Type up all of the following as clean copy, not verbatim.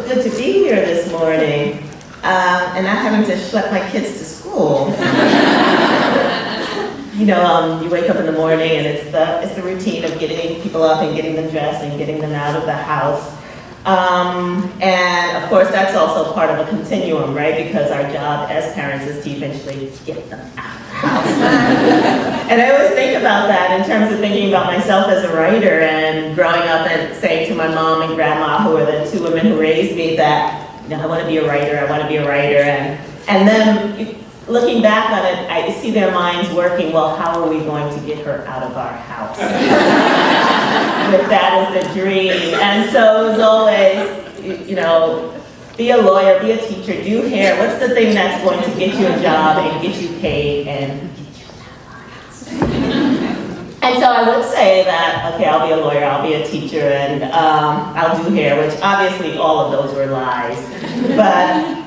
good to be here this morning, and not having to schlep my kids to school. You wake up in the morning and it's the routine of getting people up and getting them dressed and getting them out of the house. And of course, that's also part of a continuum, right? Because our job as parents is to eventually get them out of the house. And I always think about that in terms of thinking about myself as a writer and growing up and saying to my mom and grandma, who are the two women who raised me, that, I want to be a writer, I want to be a writer. And then looking back on it, I see their minds working, well, how are we going to get her out of our house? But that is the dream. And so it was always, be a lawyer, be a teacher, do hair. What's the thing that's going to get you a job and get you paid and get you out of our house? And so I would say that, okay, I'll be a lawyer, I'll be a teacher, and I'll do hair, which obviously all of those were lies. But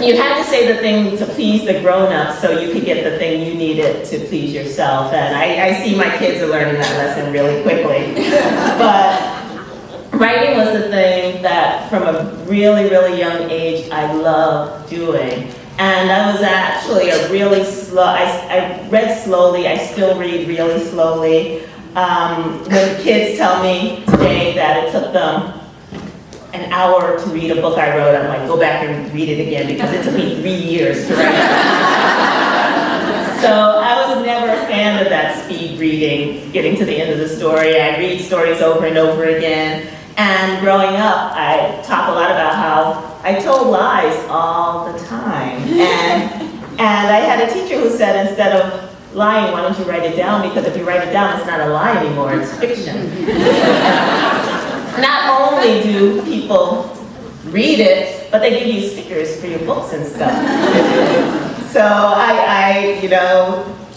you had to say the thing to please the grown-ups so you could get the thing you needed to please yourself. And I see my kids are learning that lesson really quickly. But writing was the thing that from a really, really young age I loved doing. And I was actually I read slowly, I still read really slowly. When kids tell me today that it took them an hour to read a book I wrote, I'm like, go back and read it again because it took me 3 years to write it. So I was never a fan of that speed reading, getting to the end of the story. I read stories over and over again. And growing up, I talk a lot about how I told lies all the time. And I had a teacher who said, instead of lying, why don't you write it down? Because if you write it down, it's not a lie anymore, it's fiction. Not only do people read it, but they give you stickers for your books and stuff. So I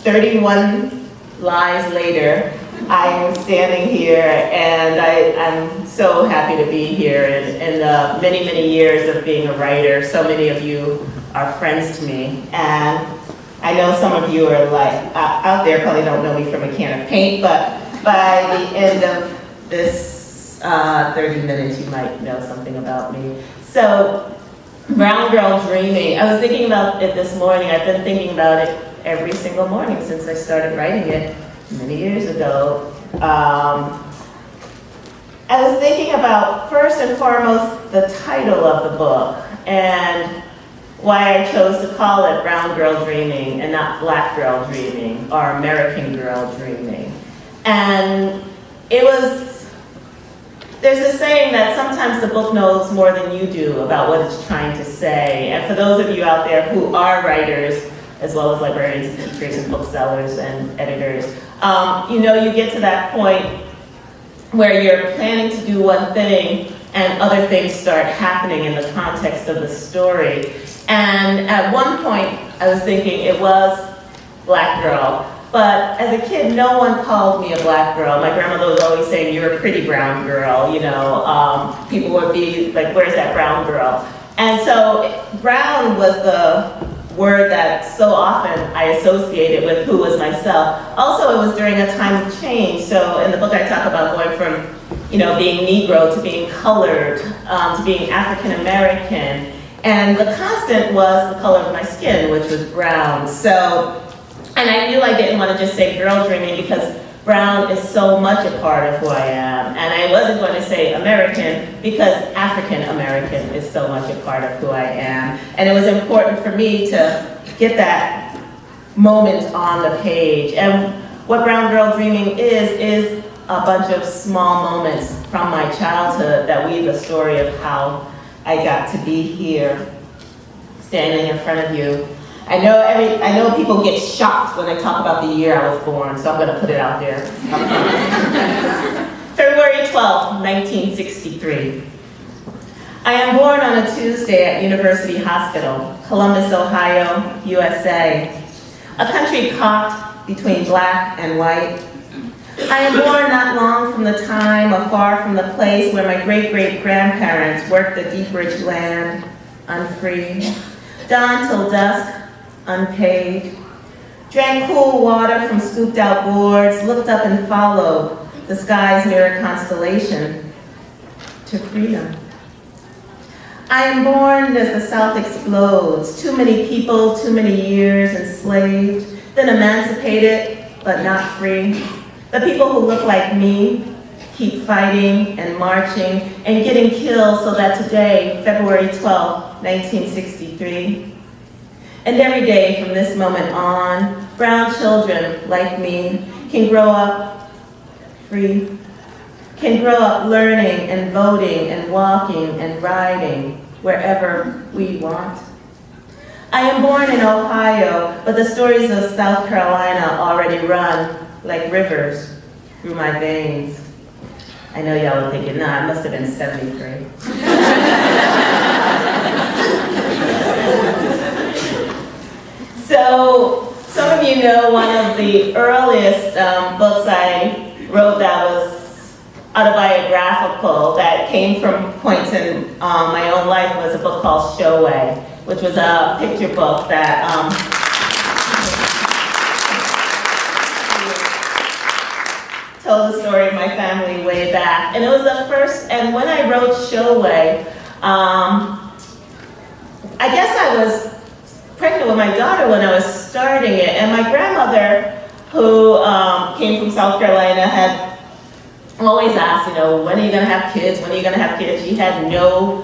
31 lies later, I'm standing here and I'm so happy to be here. In the many, many years of being a writer, so many of you are friends to me. And I know some of you are out there probably don't know me from a can of paint, but by the end of this 30 minutes, you might know something about me. So, Brown Girl Dreaming, I was thinking about it this morning. I've been thinking about it every single morning since I started writing it many years ago. I was thinking about, first and foremost, the title of the book and why I chose to call it Brown Girl Dreaming and not Black Girl Dreaming or American Girl Dreaming. And there's a saying that sometimes the book knows more than you do about what it's trying to say. And for those of you out there who are writers, as well as librarians and teachers and booksellers and editors, you get to that point where you're planning to do one thing and other things start happening in the context of the story. And at one point, I was thinking it was Black Girl. But as a kid, no one called me a black girl. My grandmother was always saying, you're a pretty brown girl, People would be like, where's that brown girl? And so brown was the word that so often I associated with who was myself. Also, it was during a time of change. So in the book, I talk about going from, being Negro to being colored, to being African American. And the constant was the color of my skin, which was brown. And I knew I didn't want to just say girl dreaming because brown is so much a part of who I am. And I wasn't going to say American because African American is so much a part of who I am. And it was important for me to get that moment on the page. And what Brown Girl Dreaming is a bunch of small moments from my childhood that weave the story of how I got to be here, standing in front of you. I know people get shocked when I talk about the year I was born, so I'm going to put it out there. February 12th, 1963. I am born on a Tuesday at University Hospital, Columbus, Ohio, USA, a country caught between black and white. I am born not long from the time or far from the place where my great-great-grandparents worked the deep-rich land, unfree, dawn till dusk, unpaid, drank cool water from scooped-out gourds, looked up and followed the sky's mirror constellation to freedom. I am born as the South explodes. Too many people, too many years enslaved, then emancipated, but not free. The people who look like me keep fighting and marching and getting killed so that today, February 12, 1963, and every day from this moment on, brown children like me can grow up free, can grow up learning and voting and walking and riding wherever we want. I am born in Ohio, but the stories of South Carolina already run like rivers through my veins. I know y'all were thinking, nah, I must have been 73. So, some of you know one of the earliest books I wrote that was autobiographical, that came from points in my own life, was a book called Showway, which was a picture book that told the story of my family way back. And it was the first, and when I wrote Showway, I guess I was pregnant with my daughter when I was starting it, and my grandmother, who came from South Carolina, had always asked, you know, when are you gonna have kids? When are you gonna have kids? She had no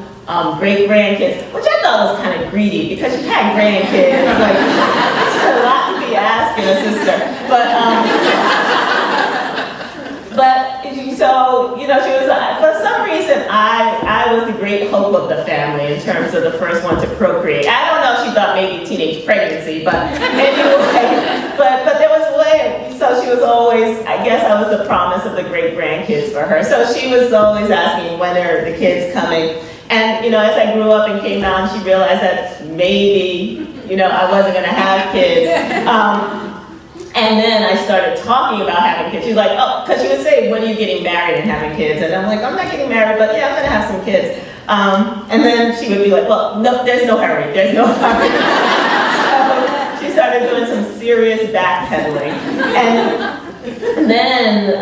great-grandkids, which I thought was kind of greedy because she had grandkids. Like, it's a lot to be asking a sister. But so, you know, she was, for some reason, I was the great hope of the family in terms of the first one to procreate. I don't know if she thought maybe teenage pregnancy, but anyway, but there was a way, so she was always, I guess I was the promise of the great grandkids for her. So she was always asking, when are the kids coming? And, you know, as I grew up and came out, she realized that maybe, you know, I wasn't gonna have kids. And then I started talking about having kids. She's like, oh, because she would say, when are you getting married and having kids? And I'm like, I'm not getting married, but yeah, I'm gonna have some kids. And then she would be like, well, no, there's no hurry, there's no hurry. So she started doing some serious backpedaling. And then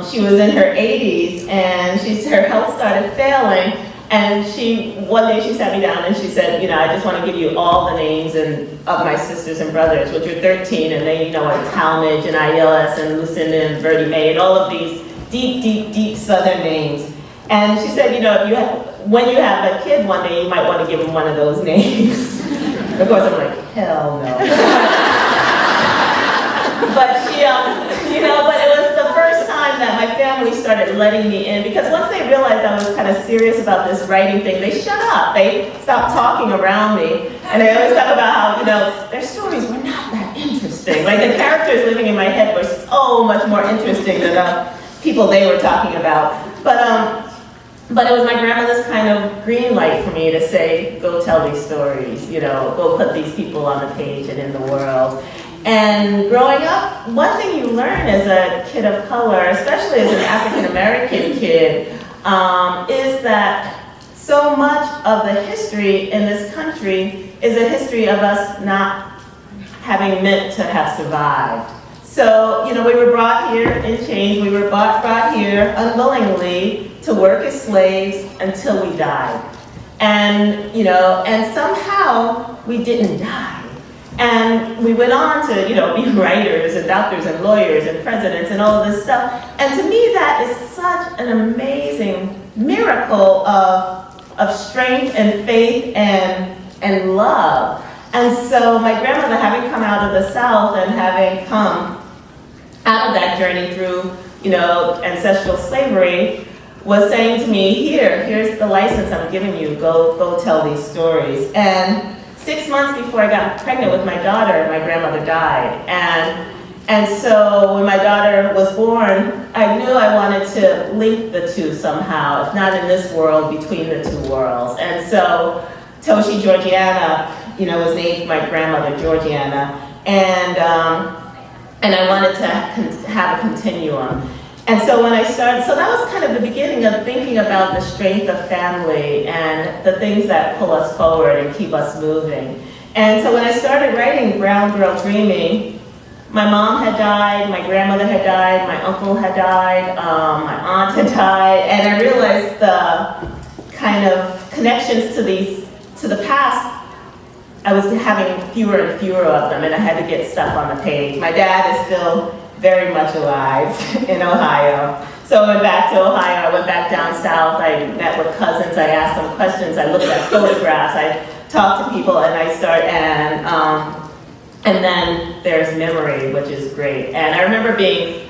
she was in her 80s and her health started failing. And one day she sat me down and she said, you know, I just want to give you all the names of my sisters and brothers, which are 13, and they, you know, are Talmadge and Ayelas and Lucinda and Bertie Mae, and all of these deep, deep, deep Southern names. And she said, you know, when you have a kid one day, you might want to give him one of those names. Of course, I'm like, hell no. But she, you know, but it was the first time that my family started letting me in, because once they realized I was kind of serious about this writing thing, they shut up. They stopped talking around me. And they always talk about how, you know, their stories were not that interesting. Like, the characters living in my head were so much more interesting than the people they were talking about. But it was my grandmother's kind of green light for me to say, go tell these stories, you know, go put these people on the page and in the world. And growing up, one thing you learn as a kid of color, especially as an African American kid, is that so much of the history in this country is a history of us not having meant to have survived. So, you know, we were brought here in chains, we were brought here unwillingly to work as slaves until we died. And, you know, and somehow we didn't die. And we went on to, you know, be writers and doctors and lawyers and presidents and all of this stuff. And to me, that is such an amazing miracle of strength and faith and love. And so my grandmother, having come out of the South and having come out of that journey through, you know, ancestral slavery, was saying to me, here's the license I'm giving you, go tell these stories. And 6 months before I got pregnant with my daughter, my grandmother died. And so when my daughter was born, I knew I wanted to link the two somehow, if not in this world, between the two worlds. And so Toshi Georgiana, you know, was named for my grandmother, Georgiana. And I wanted to have a continuum. And so when I started, so that was kind of the beginning of thinking about the strength of family and the things that pull us forward and keep us moving. And so when I started writing Brown Girl Dreaming, my mom had died, my grandmother had died, my uncle had died, my aunt had died, and I realized the kind of connections to the past, I was having fewer and fewer of them, and I had to get stuff on the page. My dad is still very much alive in Ohio. So I went back to Ohio, I went back down south, I met with cousins, I asked them questions, I looked at photographs, I talked to people, and I started, and then there's memory, which is great. And I remember being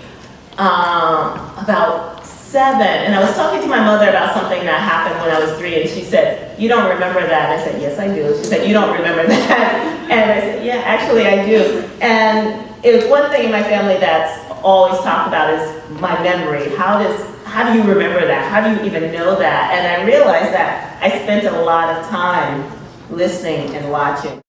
about 7, and I was talking to my mother about something that happened when I was 3, and she said, "You don't remember that?" I said, "Yes, I do." She said, "You don't remember that?" And I said, "Yeah, actually I do." And it was one thing in my family that's always talked about is my memory. How do you remember that? How do you even know that? And I realized that I spent a lot of time listening and watching.